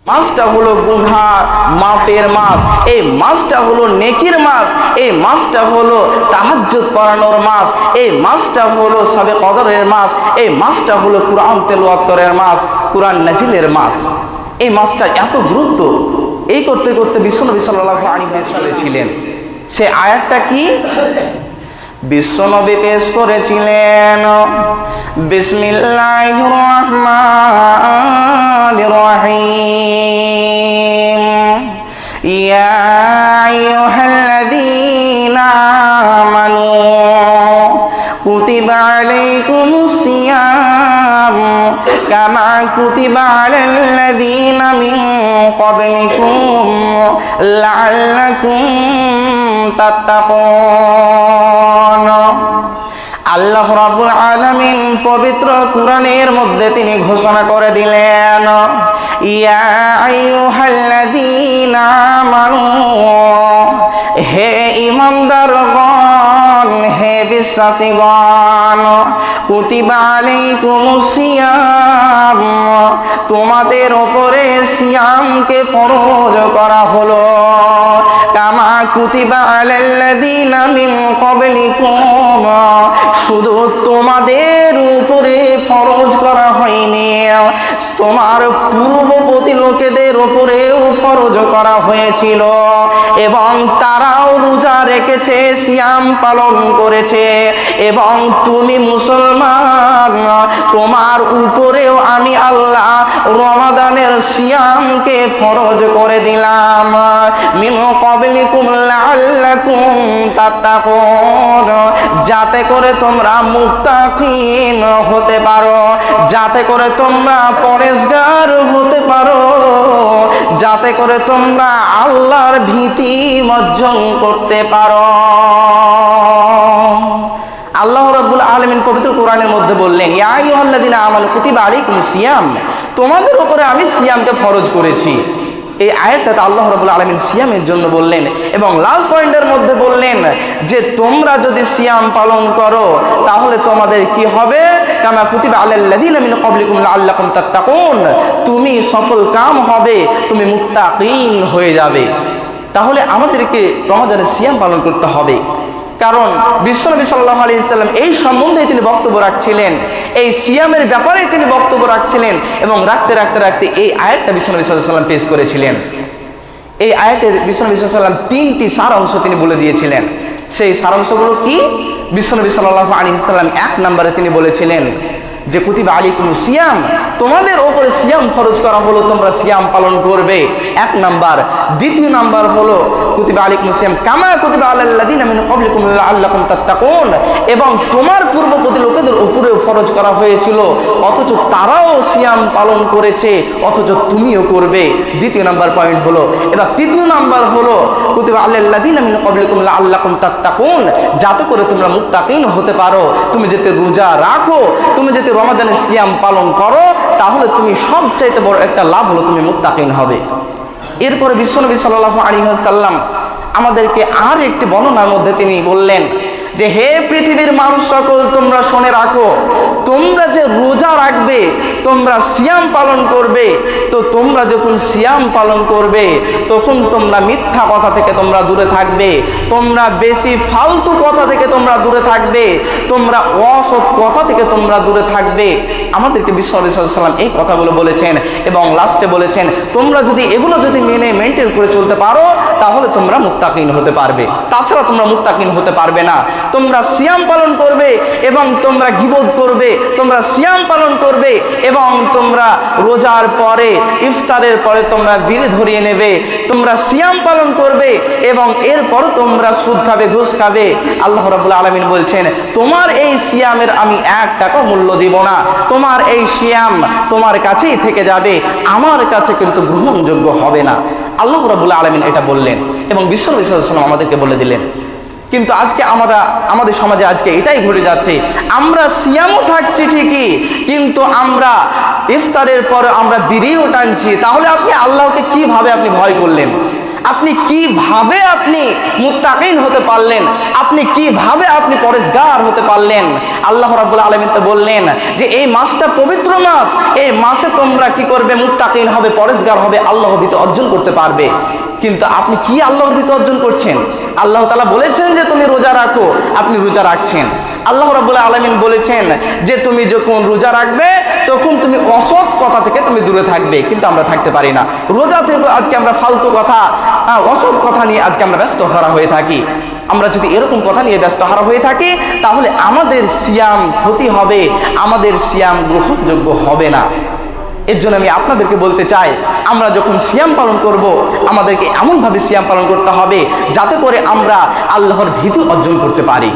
মাসটা হলো গুনাহ মাফের মাস, এই মাসটা হলো নেকির মাস, এই মাসটা হলো তাহাজ্জুদ পড়ানোর মাস, এই মাসটা হলো সবে কদরের মাস, এই মাসটা হলো কুরআন তেলাওয়াত করার মাস, কুরআন নাজিলের মাস। এই মাসটা এত গুরুত্ব, এই করতে করতে বিশ্বনবী সাল্লাল্লাহু আলাইহি ওয়াসাল্লাম ছিলেন। সে আয়াতটা কি বিশ্বনবী পেশ করেছিলেন, বিসমিল্লাহির রহমানির রহিম, ইয়া আইয়ুহাল্লাযীনা আমানু কুতিবা আলাইকুমুস সিয়াম কামা কুতিবা আলাল্লাযীনা মিন ক্বাবলিকুম লাআল্লাকুম তাত্তাকুন। আল্লাহ রাব্বুল আলামিন পবিত্র কুরআনের মধ্যে তিনি ঘোষণা করে দিলেন, ইয়া আইয়ুহাল্লাযীনা আমানু, হে ঈমানদারগণ, হে বিশ্বাসীগণ, কুতিবা আলাইকুমুস সিয়াম, তোমাদের উপরে সিয়ামকে ফরজ করা হলো, কামা কুতিবা আলাল্লাযীনা মিন ক্বাবলিকুম, শুধু তোমাদের উপরে ফরজ করা হয়নি, তোমার পূর্ববর্তী লোকেদের উপরেও ফরজ করা হয়েছিল, এবং তারাও রোজা রেখেছে, সিয়াম পালন করেছে, এবং তুমি মুসলমান, তোমার উপরেও আমি আল্লাহ রমাদানের সিয়ামকে ফরজ করে দিলাম, মিন ক্বাবলিকুম লাআল্লাকুম তাত্তাকুন, যাতে করে তোমরা মুত্তাকিন হতে পারো, যাতে করে তোমরা পরেজগার হতে পারো, যাতে করে তোমরা আল্লাহর ভীতি অর্জন করতে পারো। আল্লাহ রাব্বুল আলামিন পবিত্র কোরআনের মধ্যে বললেন, ইয়া আইয়ুহাল্লাযীনা আমানু কুতিবা আলাইকুমুস সিয়াম, তোমাদের উপরে আমি সিয়ামকে ফরজ করেছি। এই আয়াতটাতে আল্লাহ রাব্বুল আলামিন সিয়ামের জন্য বললেন, এবং লাস্ট পয়েন্টের মধ্যে বললেন যে তোমরা যদি সিয়াম পালন করো তাহলে তোমাদের কি হবে, কামা কুতিবা আলাল্লাযীনা মিন ক্বাবলিকুম লাআল্লাকুম তাত্তাকুন, তুমি সফল কাম হবে, তুমি মুত্তাকিন হয়ে যাবে। তাহলে আমাদেরকে রমজানের সিয়াম পালন করতে হবে, কারণ বিশ্বনবী সাল্লাল্লাহু আলাইহি ওয়াসাল্লাম এই সম্বন্ধে তিনি বক্তব্য রাখছিলেন, এই সিয়ামের ব্যাপারে তিনি বক্তব্য রাখছিলেন, এবং রাখতে রাখতে রাখতে এই আয়াতটা বিশ্বনবী সাল্লাল্লাহু আলাইহি ওয়াসাল্লাম পেশ করেছিলেন। এই আয়াতে বিশ্বনবী সাল্লাল্লাহু আলাইহি ওয়াসাল্লাম তিনটি সারাংশ তিনি বলে দিয়েছিলেন। সেই সারাংশগুলো কি? বিশ্বনবী সাল্লাল্লাহু আলাইহি ওয়াসাল্লাম এক নম্বরে তিনি বলেছিলেন যে কুতিবা আলাইকুমুস সিয়াম, তোমাদের উপরে সিয়াম ফরজ করা হলো, তোমরা সিয়াম পালন করবে, এক নাম্বার। দ্বিতীয় নাম্বার হলো কুতিবা আলাইকুমুস সিয়াম কামা কুতিবা আলাল্লাযীনা মিন ক্বাবলিকুম লাআল্লাকুম তাত্তাকুন, এবং তোমার পূর্ববর্তী লোকেদের উপরেও ফরজ করা হয়েছিল, অথচ তারাও সিয়াম পালন করেছে, অথচ তুমিও করবে। দ্বিতীয় নাম্বার পয়েন্ট হলো। এবার তৃতীয় নাম্বার হলো কুতিবা আলাল্লাযীনা মিন ক্বাবলিকুম লাআল্লাকুম তাত্তাকুন, যাতে করে তোমরা মুত্তাকিন হতে পারো। তুমি যাতে রোজা রাখো, তুমি যাতে রমাদানের সিয়াম পালন করো, তাহলে তুমি সবচাইতে বড় একটা লাভ হলো তুমি মুত্তাকিন হবে। এরপরে বিশ্বনবী সাল্লাল্লাহু আলাইহি ওয়াসাল্লাম আমাদেরকে আর একটি বর্ণনার মধ্যে তিনি বললেন যে হে পৃথিবীর মানুষ সকল, তোমরা শুনে রাখো, তোমরা যে রোজা রাখবে, তোমরা সিয়াম পালন করবে, তো তোমরা যখন সিয়াম পালন করবে তখন তোমরা মিথ্যা কথা থেকে তোমরা দূরে থাকবে, তোমরা বেশি ফালতু কথা থেকে তোমরা দূরে থাকবে, তোমরা অসৎ কথা থেকে তোমরা দূরে থাকবে। আমাদেরকে বিশ্বনবী সাল্লাল্লাহু আলাইহি ওয়াসাল্লাম এই কথাগুলো বলেছেন, এবং লাস্টে বলেছেন তোমরা যদি এগুলো যদি মেনটেন করে চলতে পারো তাহলে তোমরা মুত্তাকিন হতে পারবে, তাছাড়া তোমরা মুত্তাকিন হতে পারবে না। তোমরা সিয়াম পালন করবে এবং তোমরা গীবত করবে, তোমরা সিয়াম পালন করবে এবং তোমরা রোজার পরে ইফতারের পরে তোমরা বিড়ি ধরিয়ে নেবে, তোমরা সিয়াম পালন করবে এবং এরপর তোমরা সুদ খাবে, ঘুষ খাবে। আল্লাহ রাব্বুল আলামিন বলছেন তোমার এই সিয়ামের আমি 1 টাকা মূল্য দিব না, তোমার এই সিয়াম তোমার কাছেই থেকে যাবে, আমার কাছে কিন্তু গ্রহণযোগ্য হবে না। আল্লাহ রাব্বুল আলামিন এটা বললেন এবং বিশ্বনবী সাল্লাল্লাহু আলাইহি ওয়াসাল্লাম আমাদেরকে বলে দিলেন। কিন্তু আজকে আমাদের সমাজে আজকে এটাই ঘটে যাচ্ছে, আমরা সিয়ামও থাকছি ঠিকই, কিন্তু আমরা ইফতারের পরে আমরা বিড়িও টানছি। তাহলে আপনি আল্লাহকে কিভাবে আপনি ভয় করলেন? আপনি কিভাবে আপনি মুত্তাকিন হতে পারলেন, আপনি কিভাবে আপনি পরেজগার হতে পারলেন? আল্লাহ রাব্বুল আলামিন তো বললেন যে এই মাসটা পবিত্র মাস, এই মাসে তোমরা কি করবে? মুত্তাকিন হবে, পরেজগার হবে, আল্লাহর ভীতি অর্জন করতে পারবে। কিন্তু আপনি কি আল্লাহর ভীতি অর্জন করছেন? আল্লাহ তাআলা বলেছেন যে তুমি রোজা রাখো, আপনি রোজা রাখছেন। আল্লাহ রাব্বুল আলামিন বলেছেন যে তুমি যখন রোজা রাখবে তখন তুমি অসৎ কথা থেকে তুমি দূরে থাকবে, কিন্তু আমরা থাকতে পারি না। রোজা থেকে আজকে আমরা ফালতু কথা, অসৎ কথা নিয়ে আজকে আমরা ব্যস্ত হারা হয়ে থাকি। আমরা যদি এরকম কথা নিয়ে ব্যস্ত হারা হয়ে থাকি তাহলে আমাদের সিয়াম ক্ষতি হবে, আমাদের সিয়াম গ্রহণযোগ্য হবে না। এর জন্য আমি আপনাদেরকে বলতে চাই, আমরা যখন সিয়াম পালন করব আমাদেরকে এমনভাবে সিয়াম পালন করতে হবে যাতে করে আমরা আল্লাহর ভীতি অর্জন করতে পারি।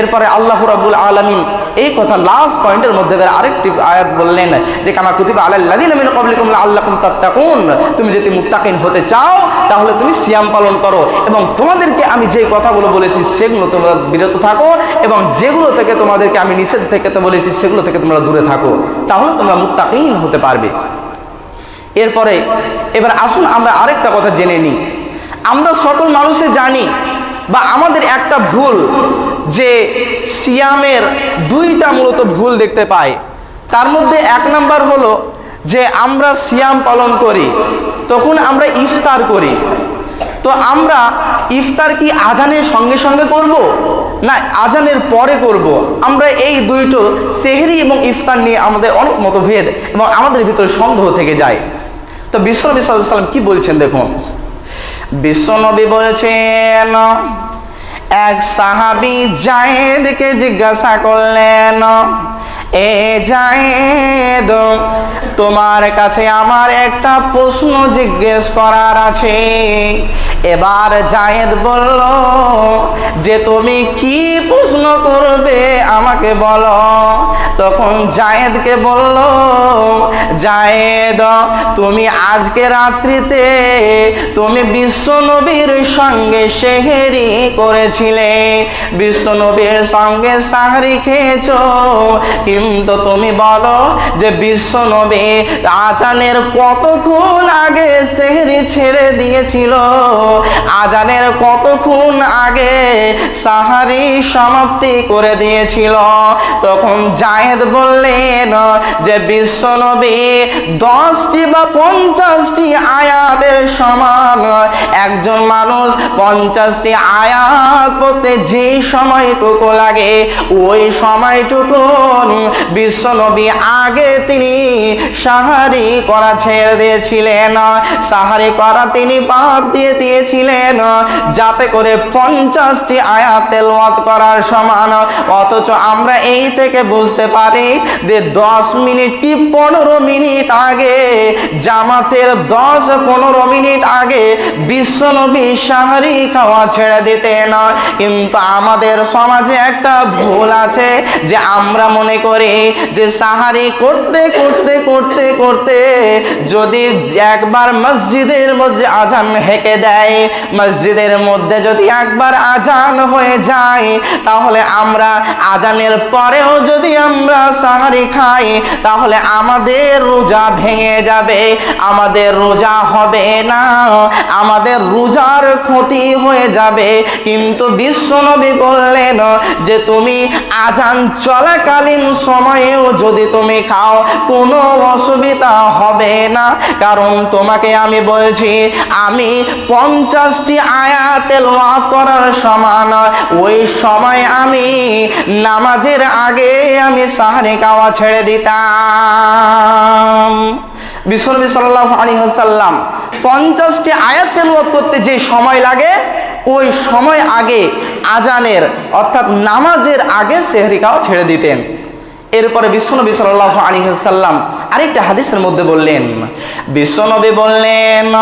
এরপরে আল্লাহ রাব্বুল আলামিন এই কথা লাস্ট পয়েন্টের মধ্যে আরেকটি আয়াত বললেন যে কামা কুতিবা আলাল্লাযিনা মিন ক্বাবলিকুম লাআল্লাকুম তাত্তাকুন, তুমি যদি মুত্তাকিন হতে চাও তাহলে তুমি সিয়াম পালন করো এবং তোমাদেরকে আমি যে কথাগুলো বলেছি সেগুলো তোমরা বিরত থাকো এবং যেগুলো থেকে তোমাদেরকে আমি নিষেধ থেকে তো বলেছি সেগুলো থেকে তোমরা দূরে থাকো, তাহলে তোমরা মুত্তাকিন হতে পারবে। এরপরে এবার আসুন আমরা আরেকটা কথা জেনে নিই। আমরা সকল মানুষে জানি বা আমাদের একটা ভুল যে সিয়ামের দুইটা মূলত ভুল দেখতে পাই। তার মধ্যে এক নাম্বার হলো যে আমরা সিয়াম পালন করি তখন আমরা ইফতার করি। তো আমরা ইফতার কি আজানের সঙ্গে সঙ্গে করব না আজানের পরে করব? আমরা এই দুইটো সেহরি এবং ইফতার নিয়ে আমাদের অনেক মতভেদ এবং আমাদের ভিতরে সন্দেহ থেকে যায়। তো বিশ্বনবী সাল্লাল্লাহু আলাইহি ওয়াসাল্লাম কি বলছেন দেখুন। বিশ্বনবী বলছেন, এক সাহাবী যায়েদকে জিজ্ঞাসা করলেন, এ যায়েদ, তোমার কাছে আমার একটা প্রশ্ন জিজ্ঞেস করার আছে। এবার যায়েদ বলল যে তুমি কি প্রশ্ন করবে আমাকে বলো। তখন যায়েদকে বলল, যায়েদ, তুমি আজকে রাত্রিতে তুমি বিশ্বনবীর সঙ্গে সেহরি করেছিলে, বিশ্বনবীর সঙ্গে সাহরি খেয়েছো, কিন্তু তুমি বলো যে বিশ্বনবী আজানের কতক্ষণ আগে সেহরি ছেড়ে দিয়েছিল, আজানের কতক্ষণ আগে সাহারি সমাপ্তি করে দিয়েছিল। তখন যায়েদ বললেন যে বিশ্বনবী 10টি বা 50টি আয়াতের সমান। একজন মানুষ 50টি আয়াত পড়তে যে সময়টুকু লাগে ওই সময়টুকু বিশ্বনবী আগে তিনি সাহারি করা ছেড়ে দিয়েছিলেন, সাহারি করা তিনি বাদ দিয়ে দিয়েছিলেন যাতে করে 50টি আয়াত তেলাওয়াত করার সমান। অথচ আমরা এই থেকে বুঝতে পারি যে 10 মিনিট কি 15 মিনিট আগে, জামাতের 10-15 মিনিট আগে বিশ্বনবী সাহারি খাওয়া ছেড়ে দিতেন। কিন্তু আমাদের সমাজে একটা ভুল আছে যে আমরা মনে করি যে সাহারি করতে করতে করতে করতে যদি একবার মসজিদের মধ্যে আজান হেঁকে দেয়, মসজিদের মধ্যে যদি একবার আজান হয়ে যায় তাহলে আমরা আজানের পরেও যদি আমরা সাহারি খাই তাহলে আমাদের রোজা ভেঙে যাবে, আমাদের রোজা হবে না, আমাদের রোজার ক্ষতি হয়ে যাবে। কিন্তু বিশ্বনবী বললেন যে তুমি আজান চলাকালীন সময়েও যদি তুমি খাও কোনো অসুবিধা হবে না, কারণ তোমাকে আমি বলছি আমি 50টি আয়াত তেলাওয়াত করার সমান ওই সময় আমি নামাজের আগে আমি সাহারি খাওয়া ছেড়ে দিতাম। বিশ্বনবী সাল্লাল্লাহু আলাইহি ওয়াসাল্লাম 50টি আয়াত তেলাওয়াত করতে যে সময় লাগে ওই সময় আগে আজানের অর্থাৎ নামাজের আগে সেহরি খাওয়া ছেড়ে দিতেন। এরপরে বিশ্বনবী সাল্লাল্লাহু আলাইহি ওয়াসাল্লাম আরেকটা হাদিসের মধ্যে বললেন, বিশ্বনবী বললেন,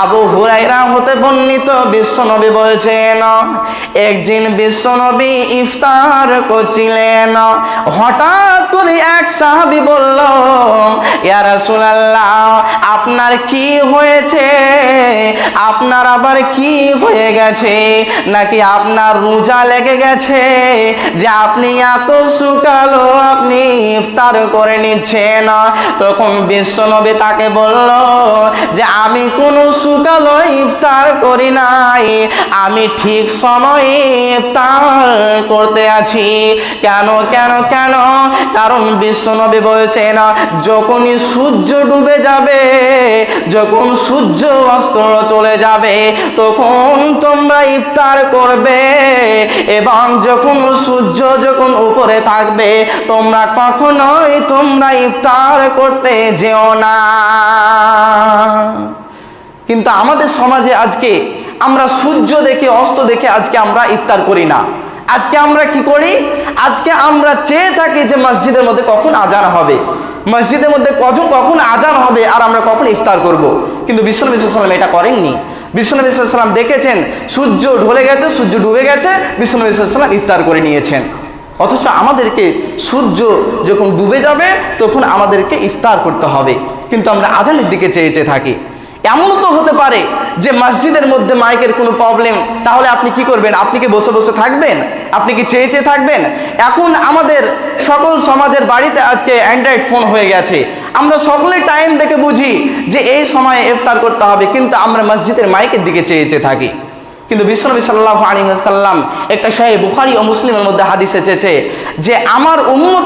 আবু হুরায়রা হতে বর্ণিত বিশ্বনবী বলছেন, একদিন বিশ্বনবী ইফতার করছিলেন, হঠাৎ করে এক সাহাবী বলল, ইয়া রাসূলুল্লাহ, আপনার আপনার কি হয়েছে, আপনার আবার কি হয়ে গেছে, নাকি আপনার রোজা লেগে গেছে যে আপনি এত সকালও আপনি ইফতার করে নিচ্ছেন? তখন বিশ্বনবী তাকে বলল যে আমি কোনো সকালও ইফতার করি নাই, আমি ঠিক সময়ে ইফতার করতে আছি। কেন কেন কেন? কারণ বিশ্বনবী বলছেন যখনই সূর্য ডুবে যাবে, যখন সূর্য অস্ত চলে যাবে, তখন তোমরা ইফতার করবে, এবং যখন সূর্য যখন উপরে থাকবে তোমরা কখনোই তোমরা ইফতার করতে যেও না। কিন্তু আমাদের সমাজে আজকে আমরা সূর্য দেখে অস্ত দেখে আজকে আমরা ইফতার করি না। আজকে আমরা কি করি? আজকে আমরা চেয়ে থাকি যে মসজিদের মধ্যে কখন আজান হবে, মসজিদের মধ্যে কখন আজান হবে আর আমরা কখন ইফতার করব। কিন্তু বিশ্বনবী সাল্লাল্লাহু আলাইহি ওয়াসাল্লাম এটা করেননি। বিশ্বনবী সাল্লাল্লাহু আলাইহি ওয়াসাল্লাম দেখেছেন সূর্য ঢলে গেছে, সূর্য ডুবে গেছে, বিশ্বনবী সাল্লাল্লাহু আলাইহি ওয়াসাল্লাম ইফতার করে নিয়েছেন। অথচ আমাদেরকে সূর্য যখন ডুবে যাবে তখন আমাদেরকে ইফতার করতে হবে, কিন্তু আমরা আজানের দিকে চেয়ে চেয়ে থাকি। এমনও তো হতে পারে যে মসজিদের মধ্যে মাইকের কোনো প্রবলেম, তাহলে আপনি কি করবেন? আপনি কি বসে বসে থাকবেন? আপনি কি চেয়ে চেয়ে থাকবেন? এখন আমাদের সকল সমাজের বাড়িতে আজকে অ্যান্ড্রয়েড ফোন হয়ে গেছে, আমরা সকলে টাইম দেখে বুঝি যে এই সময়ে ইফতার করতে হবে, কিন্তু আমরা মসজিদের মাইকের দিকে চেয়ে চেয়ে থাকি। কিন্তু বিশ্বনবী সাল্লাল্লাহু আলাইহি ওয়াসাল্লাম একটা সহিহ বুখারী ও মুসলিমের মধ্যে হাদিস এসেছে যে আমার উম্মত